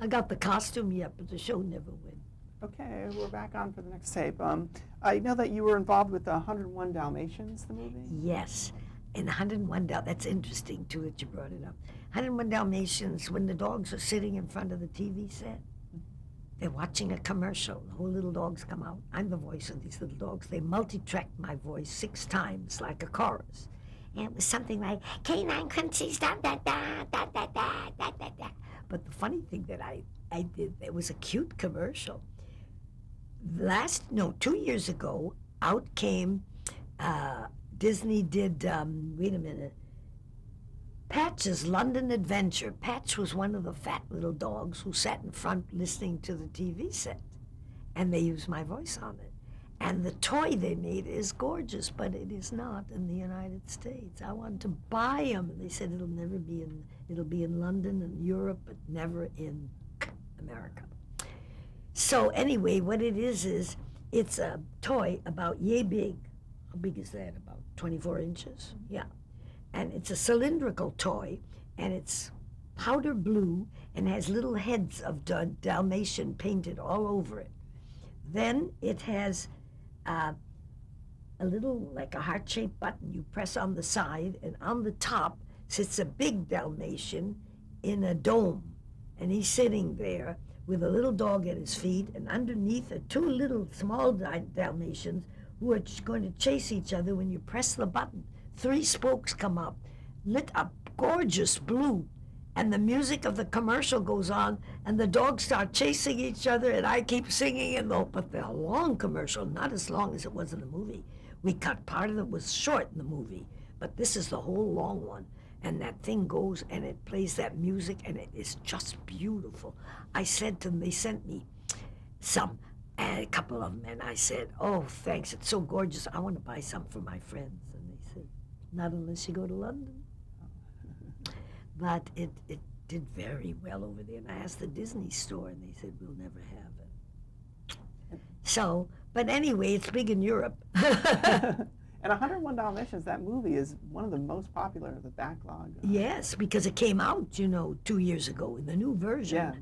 I got the costume yet, but the show never went. Okay, we're back on for the next tape. I know that you were involved with the 101 Dalmatians, the movie? Yes. And 101 that's interesting too that you brought it up. 101 Dalmatians, when the dogs are sitting in front of the TV set, they're watching a commercial. The whole little dogs come out. I'm the voice of these little dogs. They multi-tracked my voice 6 times like a chorus. And it was something like, canine crunchies, da da da, da da da, da da da. But the funny thing that I did, it was a cute commercial. 2 years ago, out came, Disney did, wait a minute, Patch's London Adventure. Patch was one of the fat little dogs who sat in front listening to the TV set. And they used my voice on it. And the toy they made is gorgeous, but it is not in the United States. I wanted to buy them. And they said it'll be in London and Europe, but never in America. So anyway, what it is it's a toy about yay big. How big is that? About 24 inches? Yeah. And it's a cylindrical toy, and it's powder blue and has little heads of Dalmatian painted all over it. Then it has a little, like a heart-shaped button you press on the side, and on the top sits a big Dalmatian in a dome, and he's sitting there with a little dog at his feet, and underneath are 2 little small Dalmatians who are going to chase each other when you press the button. 3 spokes come up, lit up gorgeous blue, and the music of the commercial goes on, and the dogs start chasing each other, and I keep singing, but the long commercial, not as long as it was in the movie. We cut part of it, was short in the movie, but this is the whole long one, and that thing goes, and it plays that music, and it is just beautiful. I said to them, they sent me some, and a couple of them, and I said, oh, thanks, it's so gorgeous, I want to buy some for my friends. And they said, not unless you go to London. But it did very well over there. And I asked the Disney store, and they said, we'll never have it. So, but anyway, it's big in Europe. And 101 Dalmatians, that movie is one of the most popular of the backlog. Yes, because it came out, 2 years ago in the new version. Yeah.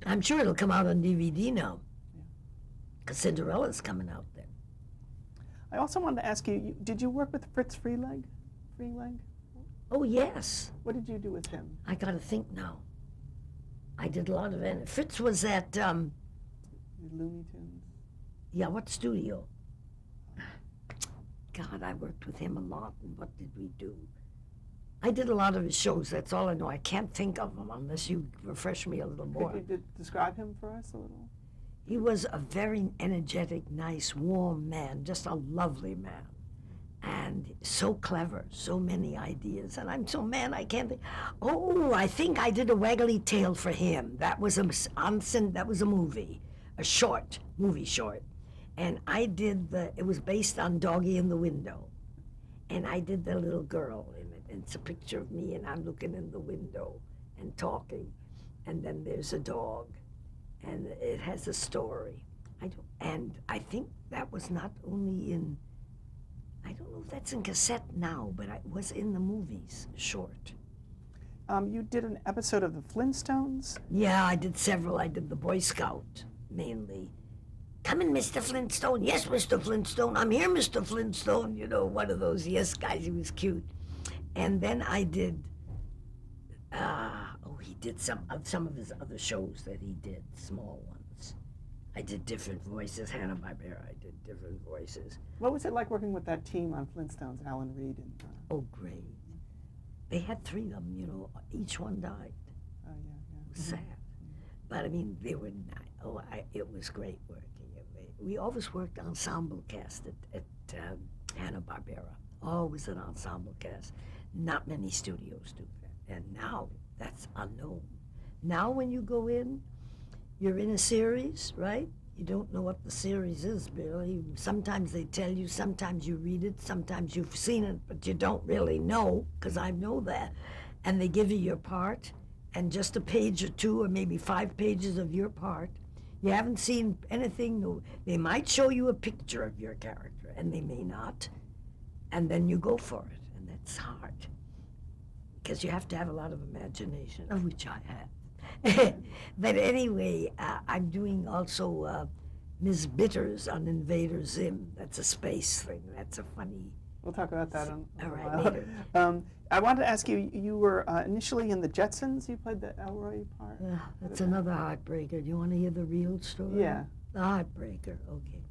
I'm sure it'll come out on DVD now, because Cinderella's coming out then. I also wanted to ask you, did you work with Fritz Frieling? Oh, yes. What did you do with him? I got to think now. I did a lot of it. Fritz was at, Looney Tunes? Yeah, what studio? God, I worked with him a lot, and what did we do? I did a lot of his shows, that's all I know. I can't think of them unless you refresh me a little more. Could you describe him for us a little? He was a very energetic, nice, warm man, just a lovely man. And so clever, so many ideas. And I'm so mad I can't think. Oh, I think I did a Waggly Tail for him. That was a movie, movie short. And I did it was based on Doggy in the Window. And I did the little girl in it. And it's a picture of me, and I'm looking in the window and talking. And then there's a dog. And it has a story. And I think that was not only in, I don't know if that's in cassette now, but it was in the movies, short. You did an episode of the Flintstones? Yeah, I did several. I did the Boy Scout, mainly. Come in, Mr. Flintstone. Yes, Mr. Flintstone. I'm here, Mr. Flintstone. One of those yes guys. He was cute. And then I did, he did some of his other shows that he did, small ones. I did different voices. Hanna-Barbera, I did different voices. What was it like working with that team on Flintstones, Alan Reed and... Oh, great. They had 3 of them, each one died. Oh, yeah. It was sad. But I mean, they were it was great working. We always worked ensemble cast at Hanna-Barbera. Always an ensemble cast. Not many studios do that. And now, that's unknown. Now when you go in, you're in a series, right? You don't know what the series is, Billy. Sometimes they tell you, sometimes you read it, sometimes you've seen it, but you don't really know, because I know that. And they give you your part, and just a page or 2, or maybe 5 pages of your part. You haven't seen anything new. They might show you a picture of your character, and they may not. And then you go for it, and that's hard. Because you have to have a lot of imagination, of which I have. But anyway, I'm doing also Ms. Bitters on Invader Zim. That's a space thing. That's a funny. We'll talk about that in All a right, while. later. I wanted to ask you, you were initially in the Jetsons. You played the Elroy part. That's another heartbreaker. Do you want to hear the real story? Yeah. The heartbreaker, okay.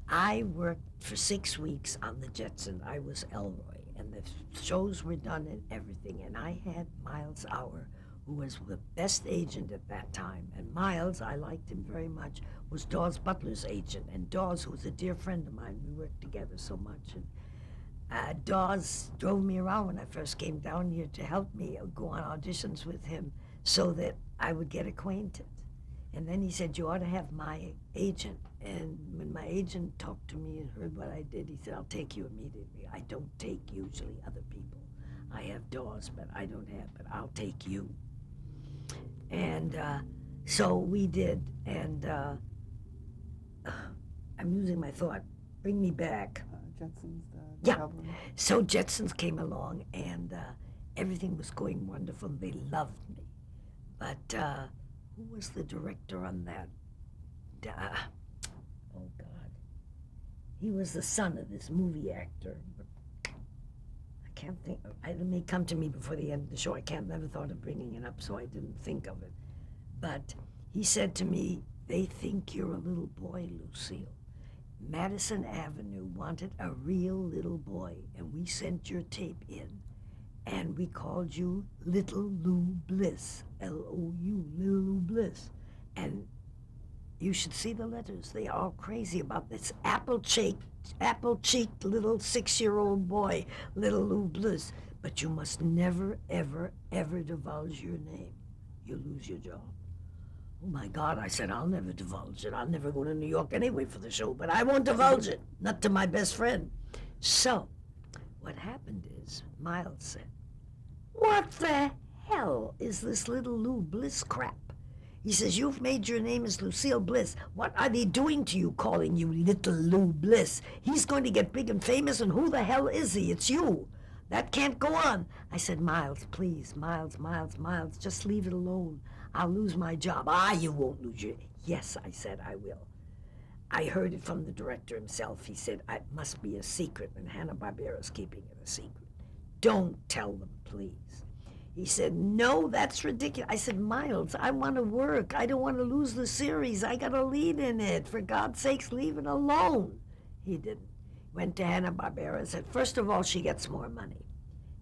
I worked for 6 weeks on the Jetson. I was Elroy, and the shows were done and everything. And I had Miles Auer, who was the best agent at that time. And Miles, I liked him very much, was Dawes Butler's agent. And Dawes, who was a dear friend of mine, we worked together so much. And Dawes drove me around when I first came down here to help me go on auditions with him so that I would get acquainted. And then he said, you ought to have my agent. And when my agent talked to me and heard what I did, he said, I'll take you immediately. I don't take usually other people. I have Dawes, but I don't have, but I'll take you. And so we did. And I'm losing my thought. Bring me back. Jetsons, the Yeah. album. So Jetsons came along, and everything was going wonderful. They loved me. But who was the director on that? Oh, God. He was the son of this movie actor. I can't think. It may come to me before the end of the show. Never thought of bringing it up, so I didn't think of it. But he said to me, they think you're a little boy, Lucille. Madison Avenue wanted a real little boy, and we sent your tape in, and we called you Little Lou Bliss, L-O-U, Little Lou Bliss. And you should see the letters. They are all crazy about this apple-cheeked little 6-year-old boy, Little Lou Bliss. But you must never, ever, ever divulge your name. You lose your job. Oh, my God, I said, I'll never divulge it. I'll never go to New York anyway for the show, but I won't divulge it, not to my best friend. So, what happened is, Miles said, what the hell is this Little Lou Bliss crap? He says, you've made your name as Lucille Bliss. What are they doing to you, calling you Little Lou Bliss? He's going to get big and famous, and who the hell is he? It's you. That can't go on. I said, Miles, please, Miles, just leave it alone. I'll lose my job. You won't lose your... Yes, I said, I will. I heard it from the director himself. He said, it must be a secret, and Hanna-Barbera's keeping it a secret. Don't tell them, please. He said, no, that's ridiculous. I said, Miles, I want to work. I don't want to lose the series. I got a lead in it. For God's sakes, leave it alone. He didn't. Went to Hanna-Barbera and said, first of all, she gets more money.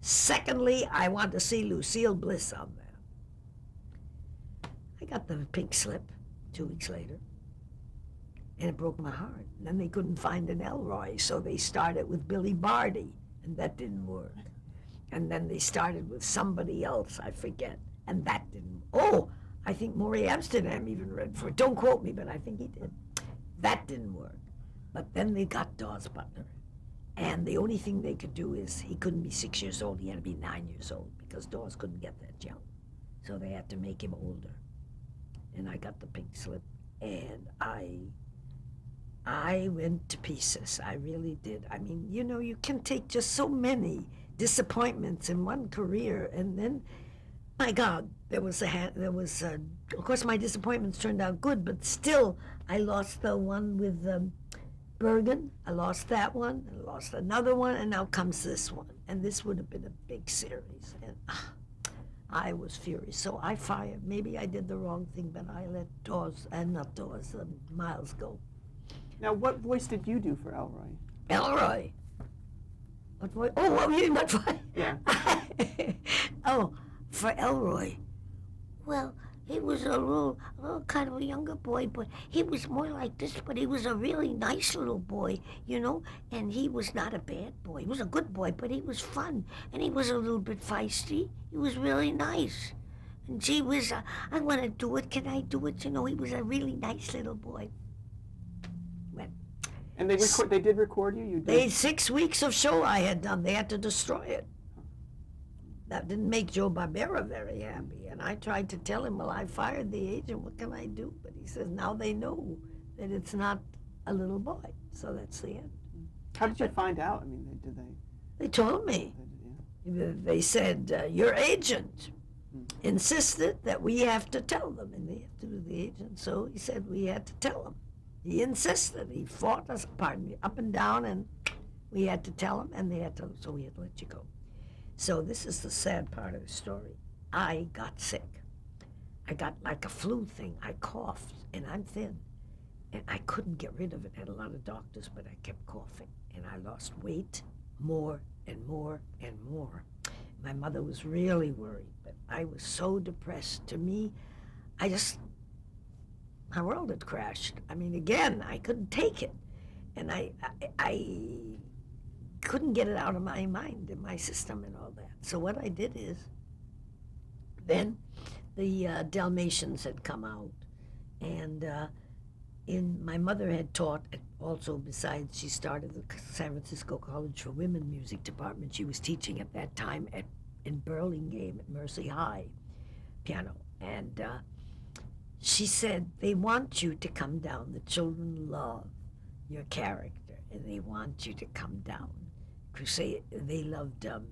Secondly, I want to see Lucille Bliss on there. I got the pink slip 2 weeks later, and it broke my heart. And then they couldn't find an Elroy, so they started with Billy Barty, and that didn't work. And then they started with somebody else, I forget, and that didn't. Oh, I think Maury Amsterdam even read for it. Don't quote me, but I think he did. That didn't work. But then they got Dawes Butler, and the only thing they could do is he couldn't be 6 years old, he had to be 9 years old, because Dawes couldn't get that young. So they had to make him older. And I got the pink slip, and I went to pieces. I really did. I mean, you know, you can take just so many disappointments in one career, and then, my God, of course, my disappointments turned out good, but still, I lost the one with Bergen. I lost that one, I lost another one, and now comes this one. And this would have been a big series, and I was furious. So I fired. Maybe I did the wrong thing, but I let Miles go. Now, what voice did you do for Elroy? Elroy? What voice? Oh, what you mean, what voice? Yeah. Oh, for Elroy. Well, he was a little kind of a younger boy, but he was more like this, but he was a really nice little boy, you know, and he was not a bad boy. He was a good boy, but he was fun, and he was a little bit feisty. He was really nice. And gee whiz, I want to do it. Can I do it? You know, he was a really nice little boy. Well, And they did record you? You did? 6 weeks of show I had done. They had to destroy it. That didn't make Joe Barbera very happy. And I tried to tell him, well, I fired the agent. What can I do? But he says, now they know that it's not a little boy. So that's the end. How did you find out? I mean, did they? They told me. Yeah. They said, your agent. insisted that we have to tell them, and they have to do the agent. So he said we had to tell them. He insisted. He fought us, pardon me, up and down, and we had to tell him, and they had to, so we had to let you go. So this is the sad part of the story. I got sick. I got like a flu thing. I coughed, and I'm thin, and I couldn't get rid of it. I had a lot of doctors, but I kept coughing, and I lost weight more and more and more. My mother was really worried, but I was so depressed. To me, my world had crashed. I mean, again, I couldn't take it, and I couldn't get it out of my mind and my system and all that. So what I did is, then the Dalmatians had come out, and my mother had taught also, besides she started the San Francisco College for Women music department. She was teaching at that time in Burlingame at Mercy High piano, and she said, they want you to come down. The children love your character, and they want you to come down. They loved the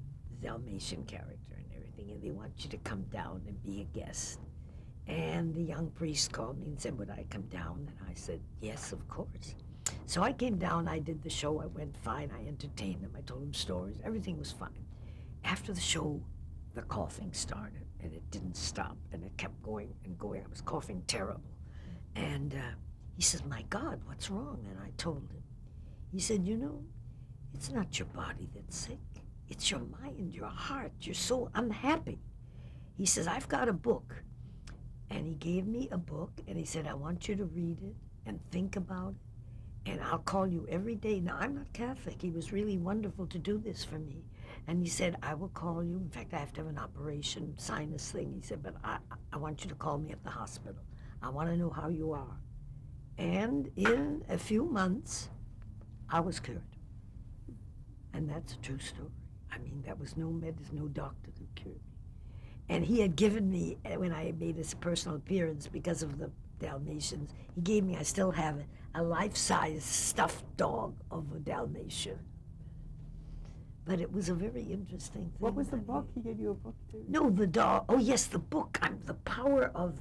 Dalmatian character and everything, and they want you to come down and be a guest. And the young priest called me and said, would I come down? And I said, yes, of course. So I came down, I did the show, I went fine, I entertained them, I told them stories, everything was fine. After the show, the coughing started, and it didn't stop, and it kept going and going. I was coughing terrible. And he said, my God, what's wrong? And I told him. He said, you know, it's not your body that's sick, it's your mind, your heart, you're so unhappy. He says, I've got a book. And he gave me a book, and he said, I want you to read it and think about it, and I'll call you every day. Now, I'm not Catholic. He was really wonderful to do this for me. And he said, I will call you. In fact, I have to have an operation, sinus thing. He said, but I want you to call me at the hospital. I want to know how you are. And in a few months, I was cured. And that's a true story. I mean, there was no doctor that cured me. And he had given me, when I made his personal appearance because of the Dalmatians, he gave me, I still have it, a life-size stuffed dog of a Dalmatian. But it was a very interesting thing. What was the book? He gave you a book too? No, the dog. Oh, yes, the book. The power of,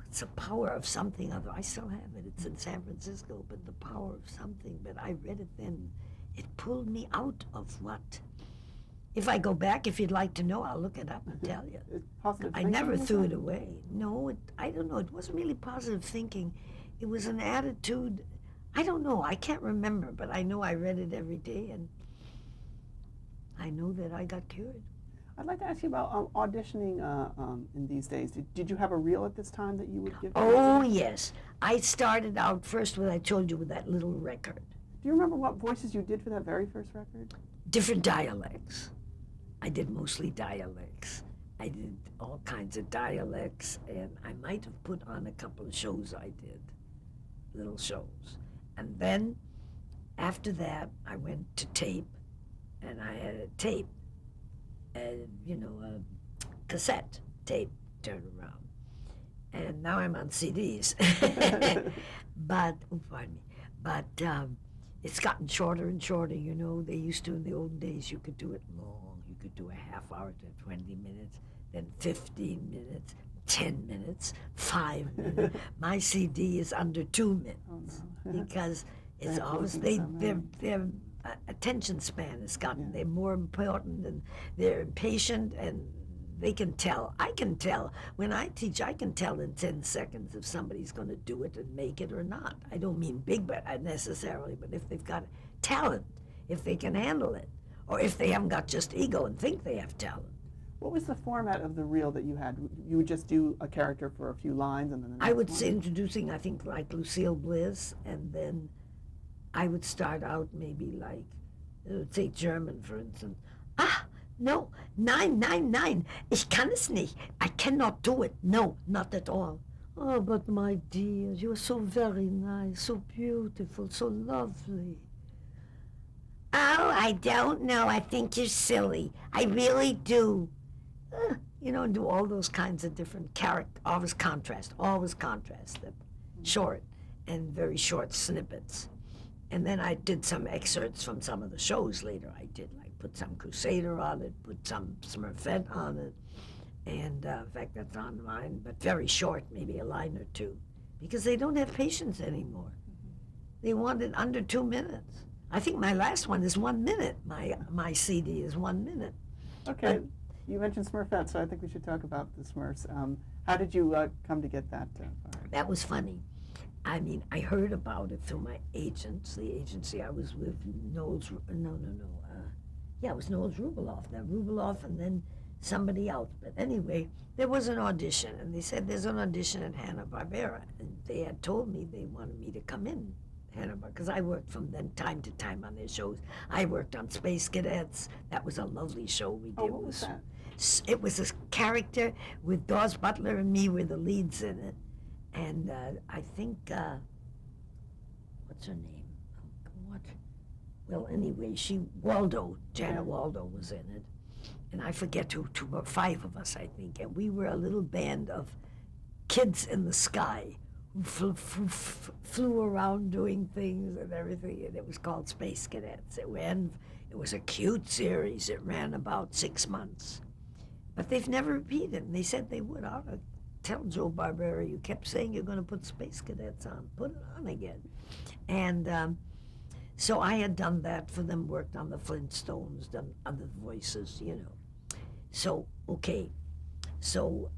it's a power of something other. I still have it. It's in San Francisco, but the power of something. But I read it then. It pulled me out of what? If I go back, if you'd like to know, I'll look it up and tell you. I never threw it away. No, I don't know. It wasn't really positive thinking. It was an attitude. I don't know. I can't remember, but I know I read it every day, and I know that I got cured. I'd like to ask you about auditioning in these days. Did you have a reel at this time that you would give? Oh, yes. I started out first, I told you, with that little record. Do you remember what voices you did for that very first record? Different dialects. I did mostly dialects. I did all kinds of dialects, and I might have put on a couple of shows I did, little shows. And then, after that, I went to tape, and I had a tape, a cassette tape turnaround. And now I'm on CDs. But, pardon me, but it's gotten shorter and shorter, you know. They used to, in the old days, you could do it long. You could do a half hour to 20 minutes, then 15 minutes, 10 minutes, 5 minutes. My CD is under 2 minutes because it's obviously their attention span has gotten, they're more important and they're impatient and they can tell. I can tell. When I teach, I can tell in 10 seconds if somebody's going to do it and make it or not. I don't mean big but necessarily, but if they've got talent, if they can handle it, or if they haven't got just ego and think they have talent. What was the format of the reel that you had? You would just do a character for a few lines and then the next I would one? say introducing, I think, like Lucille Bliss, and then I would start out maybe like, say German, for instance. No, nein, ich kann es nicht. I cannot do it. No, not at all. Oh, but my dear, you are so very nice, so beautiful, so lovely. Oh, I don't know. I think you're silly. I really do. And do all those kinds of different always contrast, short and very short snippets. And then I did some excerpts from some of the shows later. I did, like, put some Crusader on it, put some Smurfette on it. And in fact, that's on mine, but very short, maybe a line or two, because they don't have patience anymore. They want it under 2 minutes. I think my last one is 1 minute. My CD is 1 minute. Okay, you mentioned Smurfette, so I think we should talk about the Smurfs. How did you come to get that far? That was funny. I mean, I heard about it through my agents, the agency I was with, it was Knowles Rubloff. Now, Rubloff and then somebody else. But anyway, there was an audition, and they said there's an audition at Hanna-Barbera. And they had told me they wanted me to come in, Hanna-Barbera, because I worked from then time to time on their shows. I worked on Space Cadets. That was a lovely show we did. Oh, what was that? It was a character with Dawes Butler and me were the leads in it. And I think, what's her name? What? Well, anyway, Janet Waldo was in it. And I forget who, 2 or 5 of us, I think. And we were a little band of kids in the sky who flew around doing things and everything. And it was called Space Cadets. It was a cute series. It ran about 6 months. But they've never repeated, and they said they would. Tell Joe Barbera, you kept saying you're going to put Space Cadets on. Put it on again. And so I had done that for them, worked on the Flintstones, done other voices, So, okay. So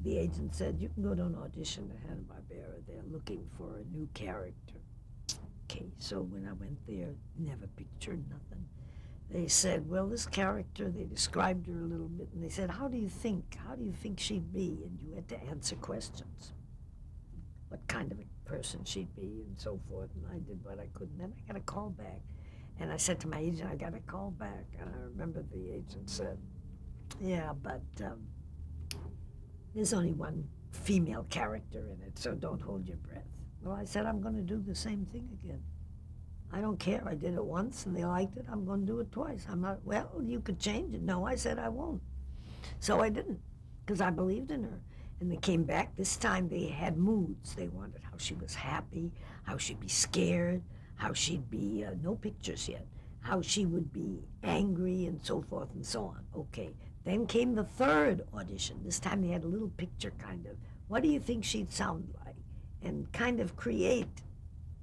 the agent said, you can go to an audition at Hanna-Barbera. They're looking for a new character. Okay, so when I went there, never pictured nothing. They said, well, this character, they described her a little bit, and they said, how do you think she'd be? And you had to answer questions. What kind of a person she'd be, and so forth, and I did what I could, and then I got a call back. And I said to my agent, I got a call back, and I remember the agent said, yeah, but there's only one female character in it, so don't hold your breath. Well, I said, I'm going to do the same thing again. I don't care. I did it once and they liked it. I'm going to do it twice. I'm not, well, you could change it. No, I said I won't. So I didn't, because I believed in her. And they came back. This time they had moods. They wanted how she was happy, how she'd be scared, how she'd be, no pictures yet, how she would be angry and so forth and so on. Okay. Then came the third audition. This time they had a little picture kind of, what do you think she'd sound like? And kind of create.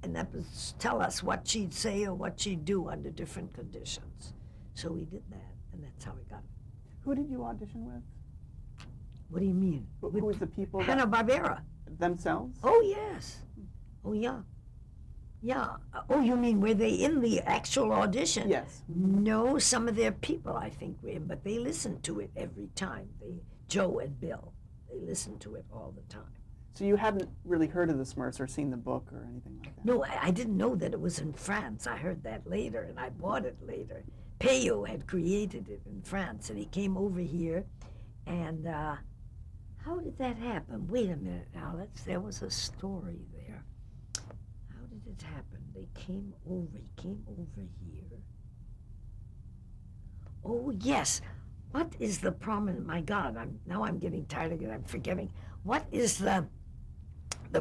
And that was tell us what she'd say or what she'd do under different conditions. So we did that, and that's how we got it. Who did you audition with? What do you mean? Who was the people? Hanna-Barbera. Themselves? Oh, yes. Oh, yeah. Yeah. Oh, you mean were they in the actual audition? Yes. No, some of their people, I think, were in, but they listened to it every time. Joe and Bill, they listened to it all the time. So you hadn't really heard of the Smurfs or seen the book or anything like that? No, I didn't know that it was in France. I heard that later, and I bought it later. Peyo had created it in France, and he came over here, and how did that happen? Wait a minute, Alex. There was a story there. How did it happen? He came over here. Oh, yes. What is the prominent, my God, now I'm getting tired of it, I'm forgetting. What is the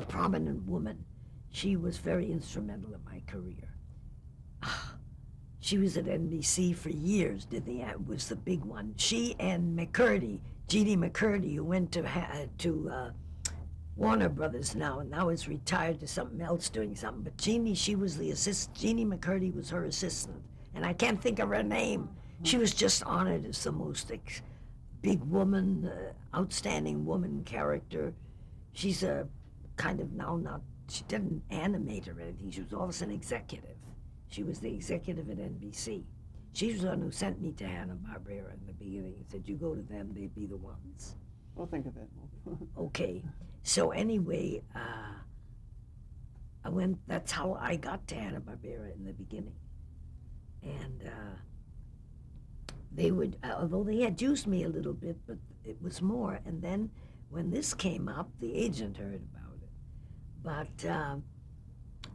prominent woman? She was very instrumental in my career. She was at NBC for years, was the big one. She and McCurdy, Jeannie McCurdy, who went to Warner Brothers now, and now is retired to something else doing something. But Jeannie, she was the assistant. Jeannie McCurdy was her assistant, and I can't think of her name. She was just honored as the most big woman, outstanding woman character. She's a kind of she didn't animate or anything. She was also an executive. She was the executive at NBC. She was the one who sent me to Hanna-Barbera in the beginning and said, you go to them, they'd be the ones. We'll think of it. Okay. So anyway, that's how I got to Hanna-Barbera in the beginning. And they would, although they had used me a little bit, but it was more. And then when this came up, the agent heard about it. But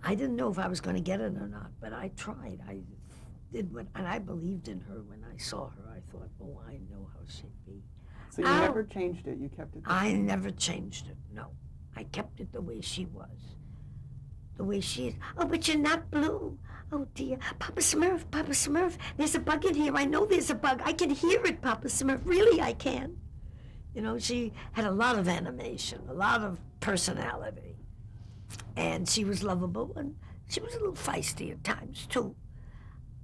I didn't know if I was going to get it or not, but I tried. I did and I believed in her when I saw her. I thought, oh, I know how she'd be. So you never changed it? You kept it? I never changed it, no. I kept it the way she was. the way she is. Oh, but you're not blue. Oh, dear. Papa Smurf, there's a bug in here. I know there's a bug. I can hear it, Papa Smurf. Really, I can. You know, she had a lot of animation, a lot of personality. And she was lovable, and she was a little feisty at times, too.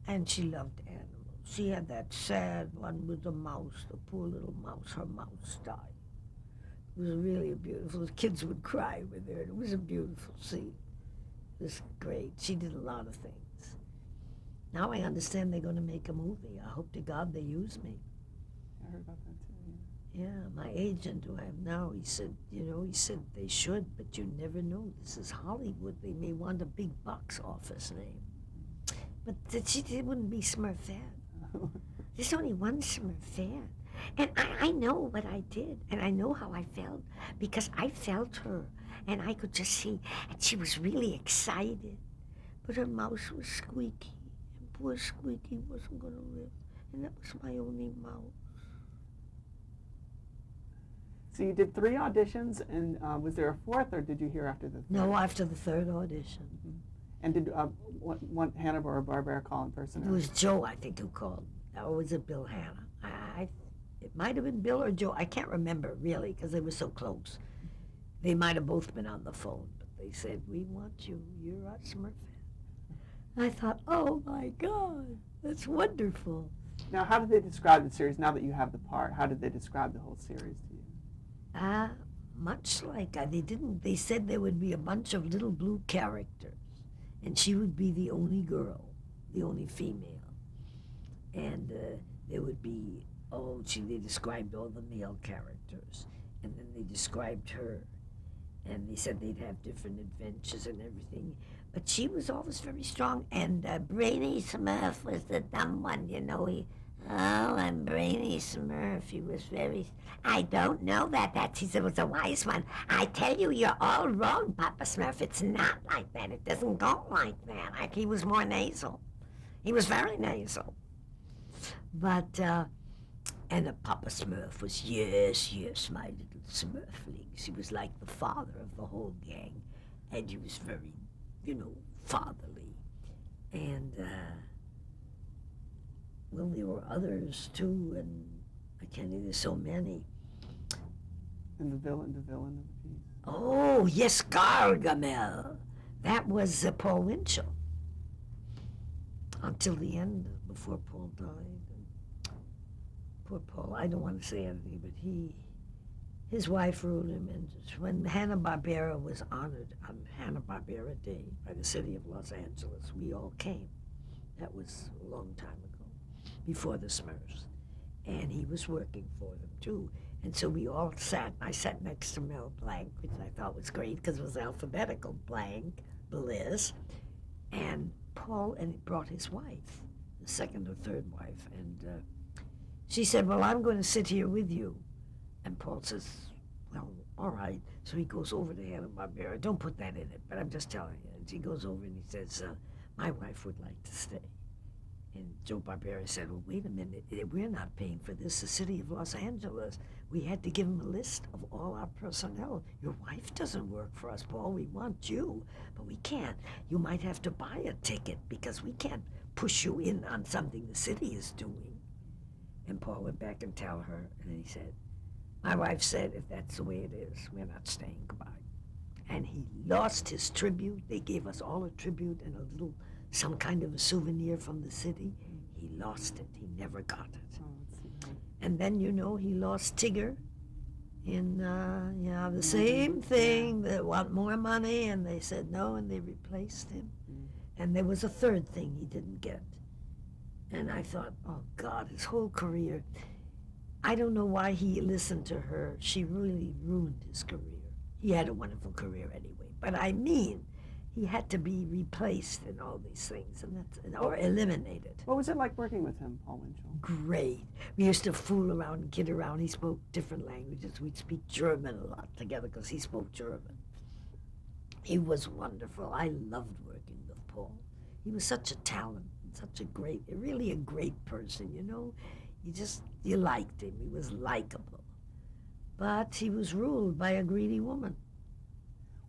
And she loved animals. She had that sad one with the mouse, the poor little mouse. Her mouse died. It was really beautiful. The kids would cry with her. It was a beautiful scene. It was great. She did a lot of things. Now I understand they're going to make a movie. I hope to God they use me. I heard about that too. Yeah, my agent who I have now, he said they should, but you never know. This is Hollywood. They may want a big box office name. But it wouldn't be Smurfette. There's only one Smurfette. And I know what I did, and I know how I felt, because I felt her, and I could just see, and she was really excited. But her mouse was squeaky, and poor Squeaky wasn't going to live, and that was my only mouse. So you did 3 auditions, and was there a 4th, or did you hear after the 3rd? No, after the 3rd audition. Mm-hmm. And did one Hanna-Barbera call in person? It was Joe, I think, who called. Or was it Bill Hanna? It might have been Bill or Joe. I can't remember, really, because they were so close. They might have both been on the phone, but they said, we want you. You're our Smurfette. I thought, oh, my God, that's wonderful. Now, how did they describe the series, now that you have the part? How did they describe the whole series to you? Much like they said there would be a bunch of little blue characters, and she would be the only girl, the only female. And there would be, they described all the male characters, and then they described her, and they said they'd have different adventures and everything. But she was always very strong, and Brainy Smurf was the dumb one, you know. I'm Brainy Smurf. He was very... I don't know that. He said was a wise one. I tell you, you're all wrong, Papa Smurf. It's not like that. It doesn't go like that. He was more nasal. He was very nasal. But, and Papa Smurf was, yes, my little Smurflings. He was like the father of the whole gang. And he was very, fatherly. And, well, there were others, too, and I can't think, there's so many. And the villain of the piece. Oh, yes, Gargamel. That was Paul Winchell. Until the end, before Paul died. Poor Paul, I don't want to say anything, but his wife ruled him. And when Hanna-Barbera was honored on Hanna-Barbera Day by the city of Los Angeles, we all came. That was a long time ago, before the Smurfs. And he was working for them, too. And so we all sat. I sat next to Mel Blanc, which I thought was great because it was alphabetical. Blanc, Bliss, and Paul, and he brought his wife, the second or third wife. And she said, well, I'm going to sit here with you. And Paul says, well, all right. So he goes over to Hanna-Barbera. Don't put that in it, but I'm just telling you. And he goes over and he says, my wife would like to stay. And Joe Barbera said, well, wait a minute. We're not paying for this. The city of Los Angeles. We had to give him a list of all our personnel. Your wife doesn't work for us, Paul. We want you, but we can't. You might have to buy a ticket because we can't push you in on something the city is doing. And Paul went back and tell her, and he said, my wife said, if that's the way it is, we're not staying. Goodbye. And he lost his tribute. They gave us all a tribute and some kind of a souvenir from the city. He lost it. He never got it. And then, he lost Tigger in, the same thing. They want more money, and they said no, and they replaced him. And there was a third thing he didn't get. And I thought, oh, God, his whole career. I don't know why he listened to her. She really ruined his career. He had a wonderful career anyway. But I mean, he had to be replaced in all these things, or eliminated. What was it like working with him, Paul Winchell? Great. We used to fool around and kid around. He spoke different languages. We'd speak German a lot together because he spoke German. He was wonderful. I loved working with Paul. He was such a talent, really a great person, You liked him. He was likable. But he was ruled by a greedy woman.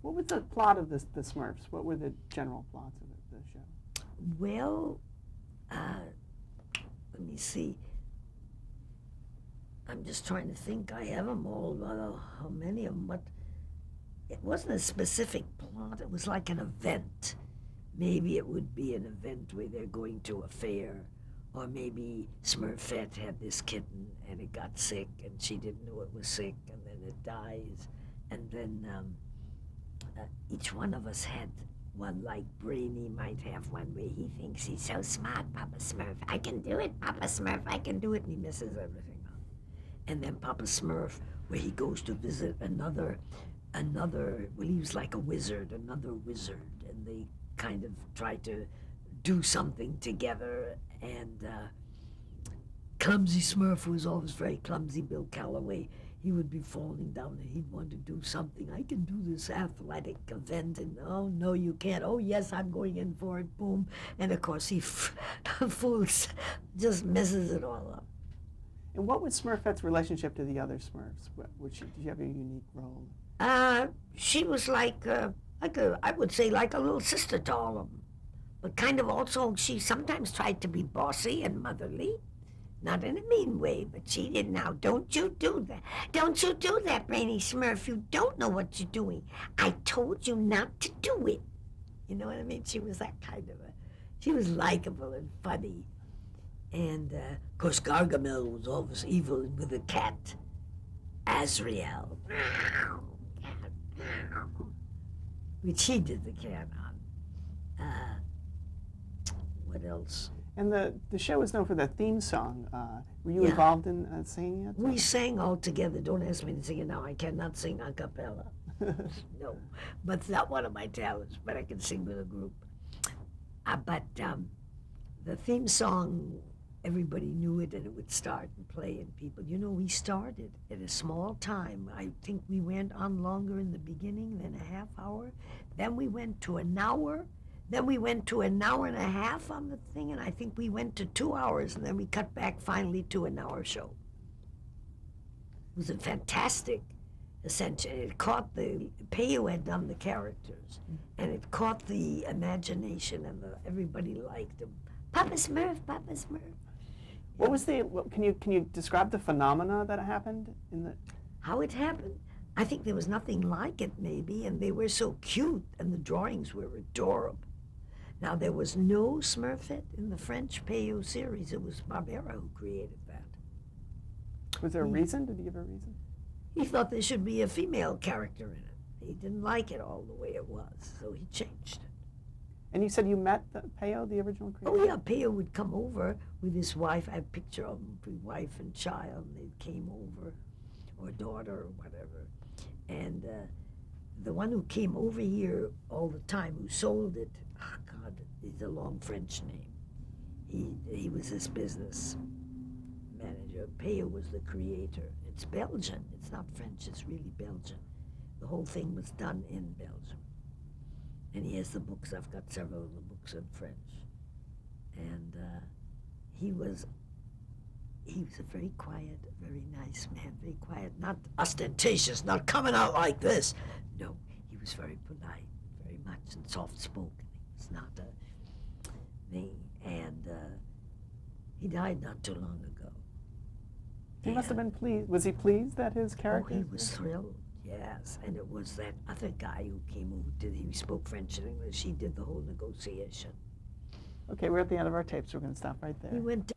What was the plot of the Smurfs? What were the general plots of the show? Well, let me see. I'm just trying to think. I have them all, how many of them, but it wasn't a specific plot. It was like an event. Maybe it would be an event where they're going to a fair, or maybe Smurfette had this kitten and it got sick and she didn't know it was sick, and then it dies. And then each one of us had one, like Brainy might have one where he thinks he's so smart, Papa Smurf, I can do it, Papa Smurf, I can do it, and he misses everything up. And then Papa Smurf, where he goes to visit another, well, he was like a wizard, another wizard, and they kind of try to do something together, and Clumsy Smurf was always very clumsy. Bill Calloway, he would be falling down and he'd want to do something. I can do this athletic event, and oh no, you can't. Oh yes, I'm going in for it. Boom, and of course he fools, just messes it all up. And what was Smurfette's relationship to the other Smurfs? Did she have a unique role? She was like I would say like a little sister to all of them, but kind of also she sometimes tried to be bossy and motherly. Not in a mean way, but she did. Now, don't you do that. Don't you do that, Brainy Smurf. You don't know what you're doing. I told you not to do it. You know what I mean? She was that kind of she was likable and funny. And, of course, Gargamel was always evil with a cat. Azrael. Which he did the cat on. What else? And the show is known for the theme song. Were you involved in singing it? We sang all together. Don't ask me to sing it now. I cannot sing a cappella. No. But it's not one of my talents, but I can sing with a group. But the theme song, everybody knew it, and it would start and play, and people, we started at a small time. I think we went on longer in the beginning than a half hour. Then we went to an hour. Then we went to an hour and a half on the thing, and I think we went to 2 hours, and then we cut back finally to an hour show. It was a fantastic ascension. It caught Peyo had done the characters, and it caught the imagination, and everybody liked him. Papa Smurf, Papa Smurf. What was can you describe the phenomena that happened in the? How it happened? I think there was nothing like it, maybe, and they were so cute, and the drawings were adorable. Now, there was no Smurfette in the French Peyo series. It was Barbera who created that. Was there a reason? Did he give a reason? He thought there should be a female character in it. He didn't like it all the way it was, so he changed it. And you said you met Peyo, the original creator? Oh, yeah, Peyo would come over with his wife. I have a picture of him, with wife and child, and they came over, or daughter, or whatever. And the one who came over here all the time, who sold it, oh God, it's a long French name. He was his business manager. Peyo was the creator. It's Belgian. It's not French. It's really Belgian. The whole thing was done in Belgium. And he has the books. I've got several of the books in French. And he was a very quiet, very nice man, very quiet, not ostentatious, not coming out like this. No, he was very polite, very much, and soft-spoken. He was not a thing. And he died not too long ago. He must have been pleased. Was he pleased that his character? Oh, he was thrilled, yes. And it was that other guy who came over, he spoke French and English. He did the whole negotiation. Okay, we're at the end of our tape, so we're going to stop right there. He went